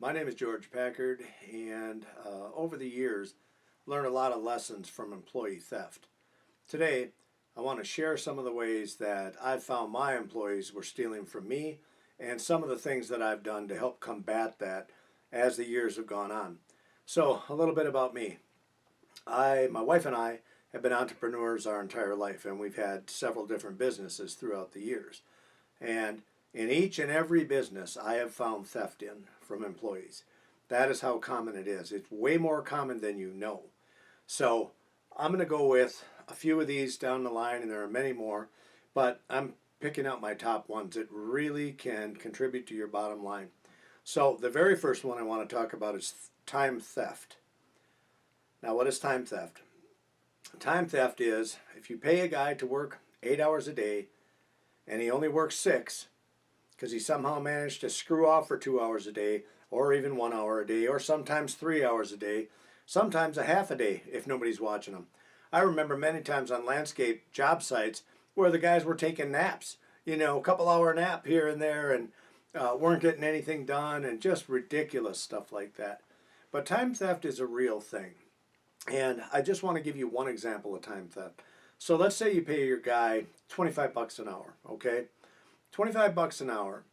My name is George Packard, and over the years, learned a lot of lessons from employee theft. Today, I want to share some of the ways that I've found my employees were stealing from me and some of the things that I've done to help combat that as the years have gone on. So, a little bit about me. My wife and I have been entrepreneurs our entire life, and we've had several different businesses throughout the years. And in each and every business, I have found theft in from employees. That is how common it is. It's way more common than you know. So I'm going to go with a few of these down the line, and there are many more, but I'm picking out my top ones that really can contribute to your bottom line. So the very first one I want to talk about is time theft. Now, what is time theft? Time theft is if you pay a guy to work 8 hours a day and he only works six, because he somehow managed to screw off for 2 hours a day, or even 1 hour a day, or sometimes 3 hours a day, sometimes a half a day if nobody's watching him. I remember many times on landscape job sites where the guys were taking naps, a couple hour nap here and there, and weren't getting anything done, and just ridiculous stuff like that. But time theft is a real thing. And I just want to give you one example of time theft. So let's say you pay your guy 25 bucks an hour, okay? 25 bucks an hour,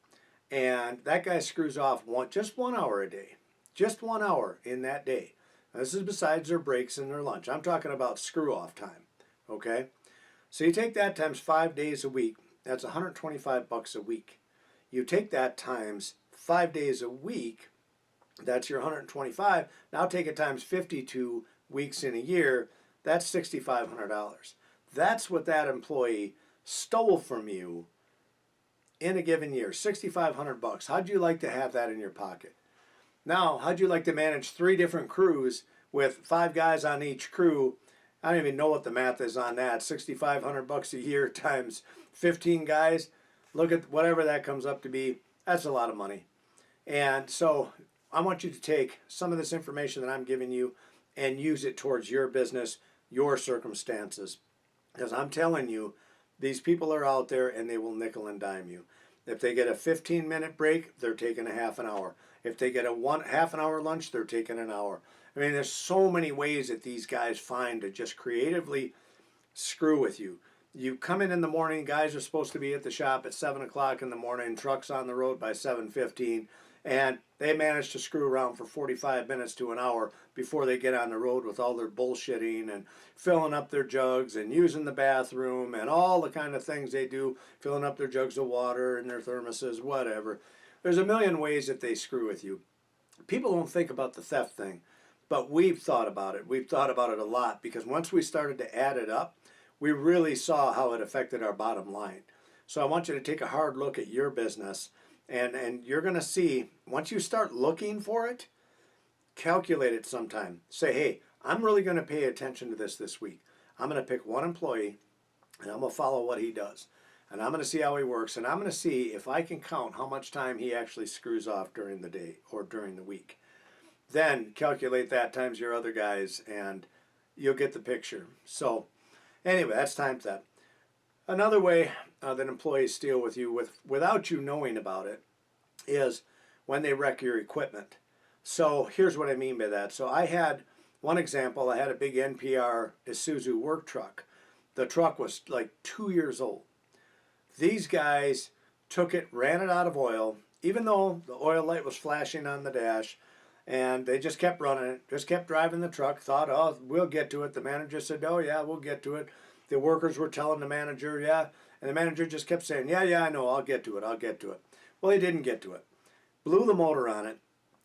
and that guy screws off just 1 hour a day. Just 1 hour in that day. Now, this is besides their breaks and their lunch. I'm talking about screw off time, okay? So you take that times 5 days a week, that's 125 bucks a week. You take that times 5 days a week, that's your 125. Now take it times 52 weeks in a year, that's $6,500. That's what that employee stole from you in a given year. 6,500 bucks. How'd you like to have that in your pocket? Now, how'd you like to manage 3 different crews with 5 guys on each crew? I don't even know what the math is on that. 6,500 bucks a year times 15 guys. Look at whatever that comes up to be. That's a lot of money. And so I want you to take some of this information that I'm giving you and use it towards your business, your circumstances. Because I'm telling you, these people are out there and they will nickel and dime you. If they get a 15-minute break, they're taking a half an hour. If they get a half an hour lunch, they're taking an hour. I mean, there's so many ways that these guys find to just creatively screw with you. You come in the morning, guys are supposed to be at the shop at 7 o'clock in the morning, trucks on the road by 7:15, and they manage to screw around for 45 minutes to an hour before they get on the road with all their bullshitting and filling up their jugs and using the bathroom and all the kind of things they do, filling up their jugs of water and their thermoses, whatever. There's a million ways that they screw with you. People don't think about the theft thing, but we've thought about it. We've thought about it a lot because once we started to add it up, we really saw how it affected our bottom line. So I want you to take a hard look at your business, and you're going to see, once you start looking for it, calculate it sometime. Say, hey, I'm really going to pay attention to this week. I'm going to pick one employee, and I'm going to follow what he does. And I'm going to see how he works, and I'm going to see if I can count how much time he actually screws off during the day or during the week. Then calculate that times your other guys, and you'll get the picture. So anyway, that's time theft. Another way that employees steal with you without you knowing about it is when they wreck your equipment. So here's what I mean by that. So I had one example. I had a big NPR Isuzu work truck. The truck was like 2 years old. These guys took it, ran it out of oil, even though the oil light was flashing on the dash, and they just kept running it, just kept driving the truck, thought, oh, we'll get to it. The manager said, oh, yeah, we'll get to it. The workers were telling the manager, yeah, and the manager just kept saying, yeah, I know, I'll get to it, I'll get to it. Well, he didn't get to it. Blew the motor on it.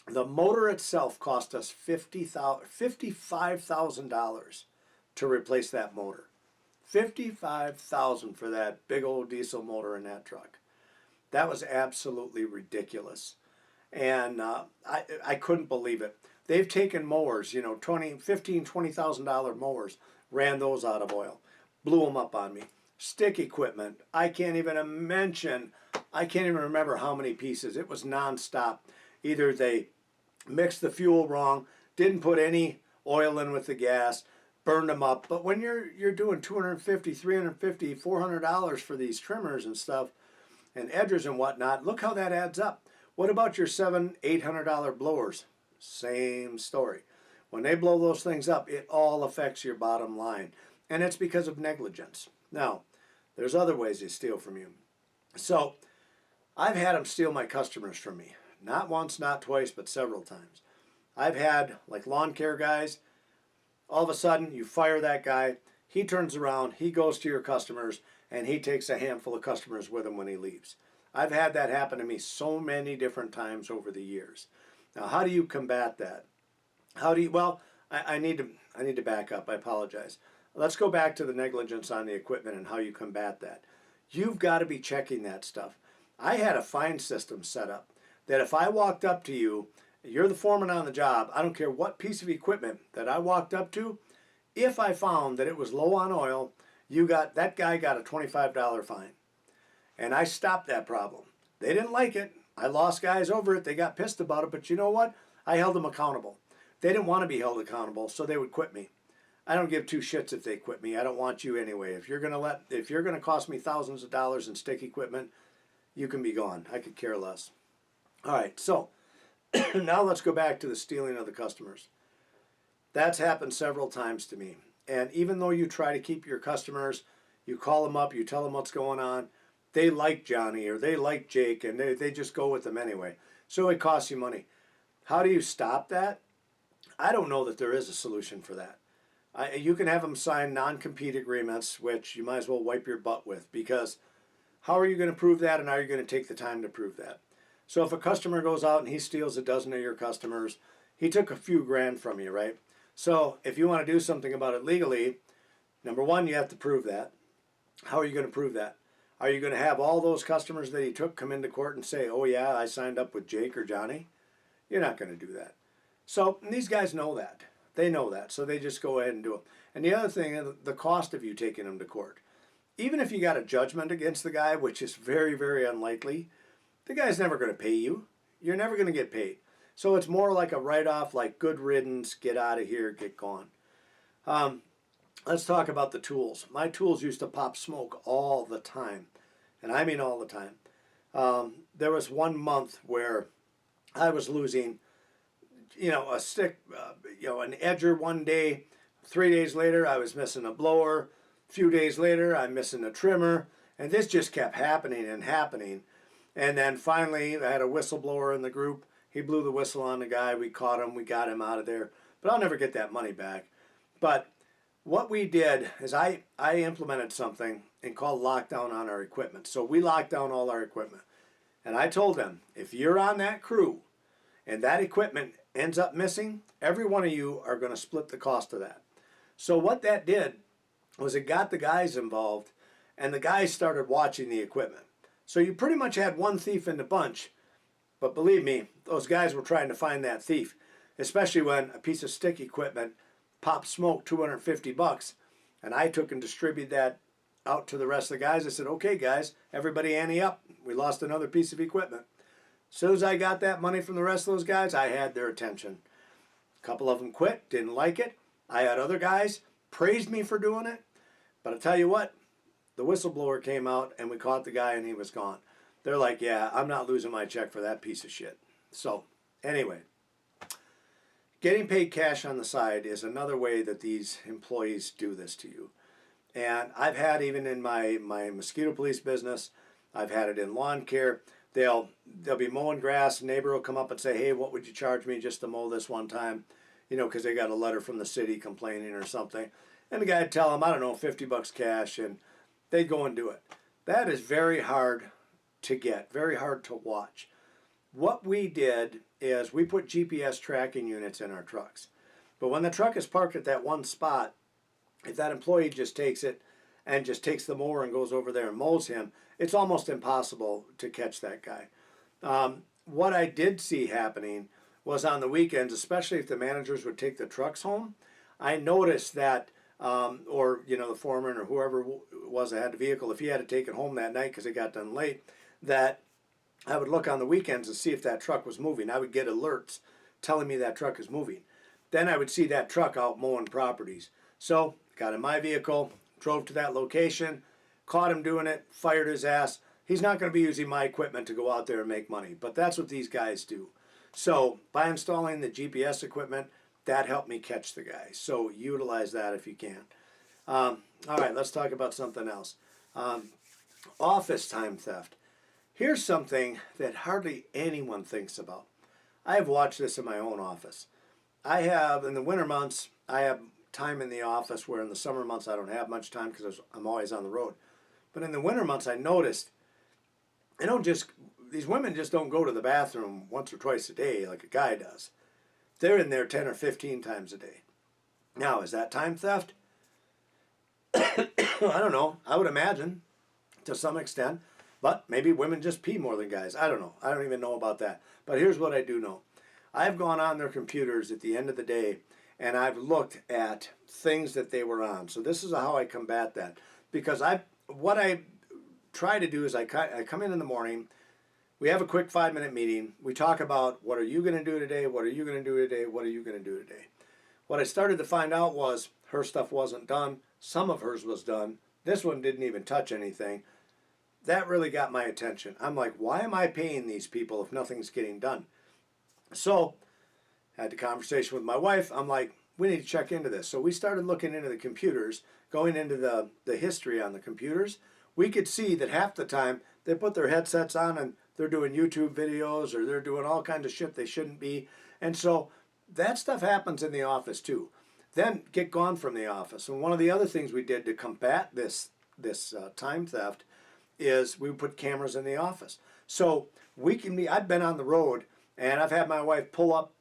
The motor itself cost us $55,000 to replace that motor. $55,000 for that big old diesel motor in that truck. That was absolutely ridiculous. And I couldn't believe it. They've taken mowers, $20,000 mowers, ran those out of oil, blew them up on me. Stick equipment, I can't even remember how many pieces. It was nonstop. Either they mixed the fuel wrong, didn't put any oil in with the gas, burned them up. But when you're doing $250, $350, $400 for these trimmers and stuff and edgers and whatnot, look how that adds up. What about your $700-800 blowers? Same story. When they blow those things up, it all affects your bottom line. And it's because of negligence. Now, there's other ways they steal from you. So, I've had them steal my customers from me. Not once, not twice, but several times. I've had, like, lawn care guys, all of a sudden you fire that guy, he turns around, he goes to your customers, and he takes a handful of customers with him when he leaves. I've had that happen to me so many different times over the years. Now, how do you combat that? Well, I need to back up. I apologize. Let's go back to the negligence on the equipment and how you combat that. You've got to be checking that stuff. I had a fine system set up that if I walked up to you, you're the foreman on the job, I don't care what piece of equipment that I walked up to, if I found that it was low on oil, that guy got a $25 fine. And I stopped that problem. They didn't like it. I lost guys over it. They got pissed about it, but you know what? I held them accountable. They didn't want to be held accountable, so they would quit me. I don't give two shits if they quit me. I don't want you anyway. If you're gonna cost me thousands of dollars in stick equipment, you can be gone. I could care less. All right, so now let's go back to the stealing of the customers. That's happened several times to me. And even though you try to keep your customers, you call them up, you tell them what's going on, they like Johnny or they like Jake, and they just go with them anyway. So it costs you money. How do you stop that? I don't know that there is a solution for that. You can have them sign non-compete agreements, which you might as well wipe your butt with, because how are you going to prove that, and are you going to take the time to prove that? So if a customer goes out and he steals a dozen of your customers, he took a few grand from you, right? So if you want to do something about it legally, number one, you have to prove that. How are you going to prove that? Are you going to have all those customers that he took come into court and say, oh yeah, I signed up with Jake or Johnny? You're not going to do that. So these guys know that. They know that, so they just go ahead and do it. And the other thing, the cost of you taking them to court. Even if you got a judgment against the guy, which is very, very unlikely, the guy's never going to pay you. You're never going to get paid. So it's more like a write-off, like good riddance, get out of here, get gone. Let's talk about the tools. My tools used to pop smoke all the time, and I mean all the time. There was 1 month where I was losing, a stick, an edger one day. 3 days later, I was missing a blower. A few days later, I'm missing a trimmer. And this just kept happening and happening. And then finally, I had a whistleblower in the group. He blew the whistle on the guy. We caught him. We got him out of there. But I'll never get that money back. But what we did is I implemented something and called lockdown on our equipment. So we locked down all our equipment. And I told them, if you're on that crew and that equipment ends up missing, every one of you are going to split the cost of that. So what that did was it got the guys involved, and the guys started watching the equipment. So you pretty much had one thief in the bunch, but believe me, those guys were trying to find that thief, especially when a piece of stick equipment popped smoke $250, and I took and distributed that out to the rest of the guys. I said, okay guys, everybody ante up. We lost another piece of equipment. As soon as I got that money from the rest of those guys, I had their attention. A couple of them quit, didn't like it. I had other guys praised me for doing it. But I tell you what, the whistleblower came out and we caught the guy and he was gone. They're like, yeah, I'm not losing my check for that piece of shit. So anyway, getting paid cash on the side is another way that these employees do this to you. And I've had, even in my mosquito police business, I've had it in lawn care. They'll be mowing grass. A neighbor will come up and say, hey, what would you charge me just to mow this one time? Because they got a letter from the city complaining or something. And the guy would tell them, I don't know, $50 cash, and they'd go and do it. That is very hard to get, very hard to watch. What we did is we put GPS tracking units in our trucks. But when the truck is parked at that one spot, if that employee just takes it and just takes the mower and goes over there and mows him, it's almost impossible to catch that guy. What I did see happening was on the weekends, especially if the managers would take the trucks home, I noticed that, the foreman or whoever was that had the vehicle, if he had to take it home that night because it got done late, that I would look on the weekends and see if that truck was moving. I would get alerts telling me that truck is moving. Then I would see that truck out mowing properties. So, got in my vehicle, drove to that location, caught him doing it, fired his ass. he's not going to be using my equipment to go out there and make money. But that's what these guys do. So by installing the GPS equipment, that helped me catch the guy. So utilize that if you can. All right, let's talk about something else. Office time theft. Here's something that hardly anyone thinks about. I have watched this in my own office. I have, in the winter months, I have time in the office where in the summer months I don't have much time because I'm always on the road. But in the winter months I noticed, these women just don't go to the bathroom once or twice a day like a guy does. They're in there 10 or 15 times a day. Now, is that time theft? I don't know. I would imagine to some extent. But maybe women just pee more than guys. I don't know. I don't even know about that. But here's what I do know. I've gone on their computers at the end of the day and I've looked at things that they were on. So this is how I combat that. Because what I try to do is I come in the morning. We have a quick 5-minute meeting. We talk about what are you going to do today? What are you going to do today? What are you going to do today? What I started to find out was her stuff wasn't done. Some of hers was done. This one didn't even touch anything. That really got my attention. I'm like, why am I paying these people if nothing's getting done? So I had the conversation with my wife. I'm like, we need to check into this. So we started looking into the computers, going into the history on the computers. We could see that half the time they put their headsets on and they're doing YouTube videos or they're doing all kinds of shit they shouldn't be. And so that stuff happens in the office too. Then get gone from the office. And one of the other things we did to combat this time theft is we put cameras in the office. So I've been on the road and I've had my wife pull up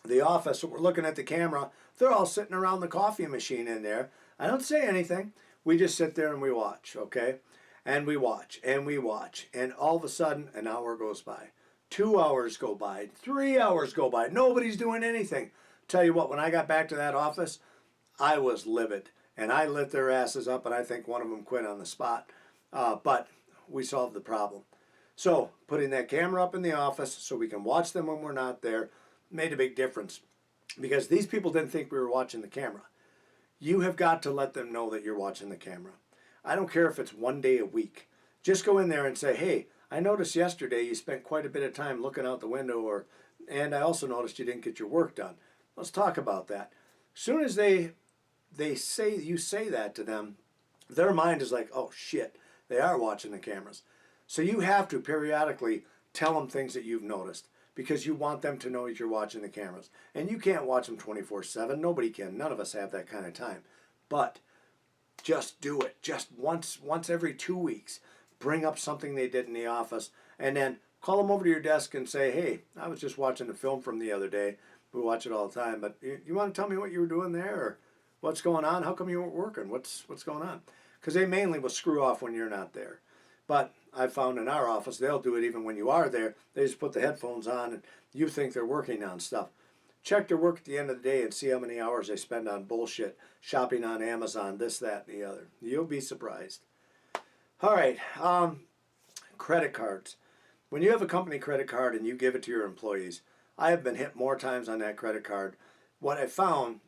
the office. So we're looking at the camera. They're all sitting around the coffee machine in there. I don't say anything. We just sit there and we watch, okay? And we watch and we watch. And all of a sudden, an hour goes by. 2 hours go by. 3 hours go by. Nobody's doing anything. Tell you what, when I got back to that office, I was livid. And I lit their asses up, and I think one of them quit on the spot. But we solved the problem. So putting that camera up in the office so we can watch them when we're not there made a big difference. Because these people didn't think we were watching the camera. You have got to let them know that you're watching the camera. I don't care if it's 1 day a week. Just go in there and say, hey, I noticed yesterday you spent quite a bit of time looking out the window, and I also noticed you didn't get your work done. Let's talk about that. As soon as you say that to them, their mind is like, oh shit, they are watching the cameras. So you have to periodically tell them things that you've noticed because you want them to know that you're watching the cameras. And you can't watch them 24/7. Nobody can. None of us have that kind of time. But just do it. Just once every 2 weeks. Bring up something they did in the office and then call them over to your desk and say, hey, I was just watching a film from the other day. We watch it all the time. But you want to tell me what you were doing there or what's going on? How come you weren't working? What's going on? Because they mainly will screw off when you're not there. But I found in our office, they'll do it even when you are there. They just put the headphones on and you think they're working on stuff. Check their work at the end of the day and see how many hours they spend on bullshit, shopping on Amazon, this, that, and the other. You'll be surprised. All right, credit cards. When you have a company credit card and you give it to your employees, I have been hit more times on that credit card. What I found,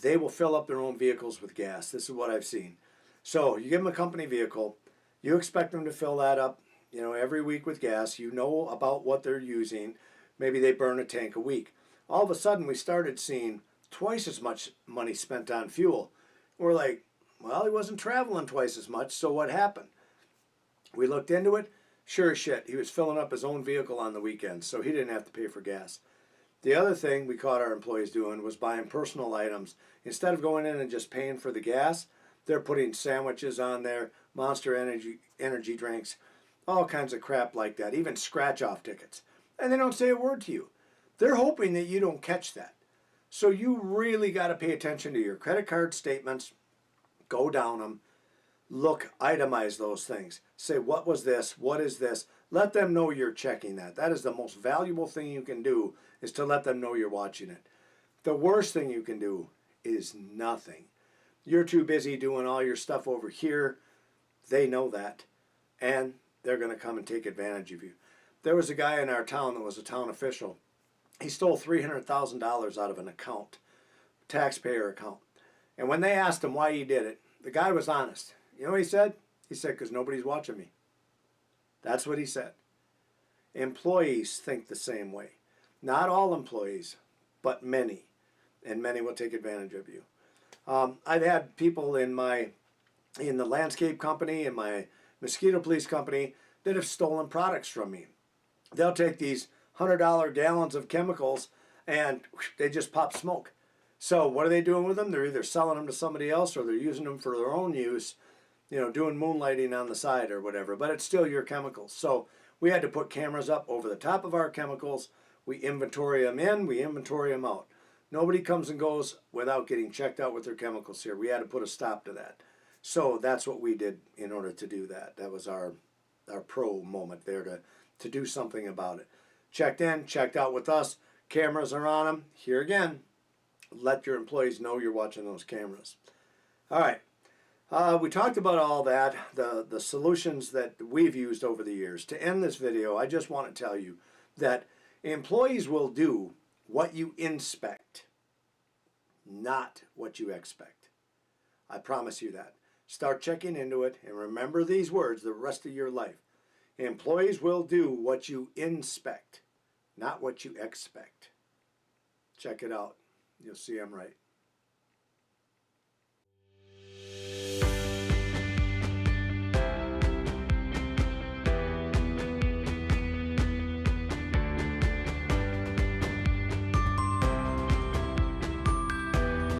they will fill up their own vehicles with gas. This is what I've seen. So you give them a company vehicle. You expect them to fill that up, every week with gas. You know about what they're using. Maybe they burn a tank a week. All of a sudden, we started seeing twice as much money spent on fuel. We're like, well, he wasn't traveling twice as much, so what happened? We looked into it. Sure as shit, he was filling up his own vehicle on the weekends, so he didn't have to pay for gas. The other thing we caught our employees doing was buying personal items. Instead of going in and just paying for the gas, they're putting sandwiches on there, Monster energy drinks, all kinds of crap like that, even scratch-off tickets. And they don't say a word to you. They're hoping that you don't catch that. So you really got to pay attention to your credit card statements. Go down them. Look, itemize those things. Say, what was this? What is this? Let them know you're checking that. That is the most valuable thing you can do, is to let them know you're watching it. The worst thing you can do is nothing. You're too busy doing all your stuff over here. They know that. And they're going to come and take advantage of you. There was a guy in our town that was a town official. He stole $300,000 out of an account, taxpayer account. And when they asked him why he did it, the guy was honest. You know what he said? He said, because nobody's watching me. That's what he said. Employees think the same way. Not all employees, but many. And many will take advantage of you. I've had people in the landscape company, in my mosquito police company, that have stolen products from me. They'll take these $100 gallons of chemicals and they just pop smoke. So what are they doing with them? They're either selling them to somebody else or they're using them for their own use, doing moonlighting on the side or whatever, but it's still your chemicals. So we had to put cameras up over the top of our chemicals. We inventory them in, we inventory them out. Nobody comes and goes without getting checked out with their chemicals here. We had to put a stop to that. So that's what we did in order to do that. That was our pro moment there to do something about it. Checked in, checked out with us. Cameras are on them. Here again, let your employees know you're watching those cameras. All right. We talked about all that, the solutions that we've used over the years. To end this video, I just want to tell you that employees will do what you inspect, not what you expect. I promise you that. Start checking into it and remember these words the rest of your life. Employees will do what you inspect, not what you expect. Check it out. You'll see I'm right.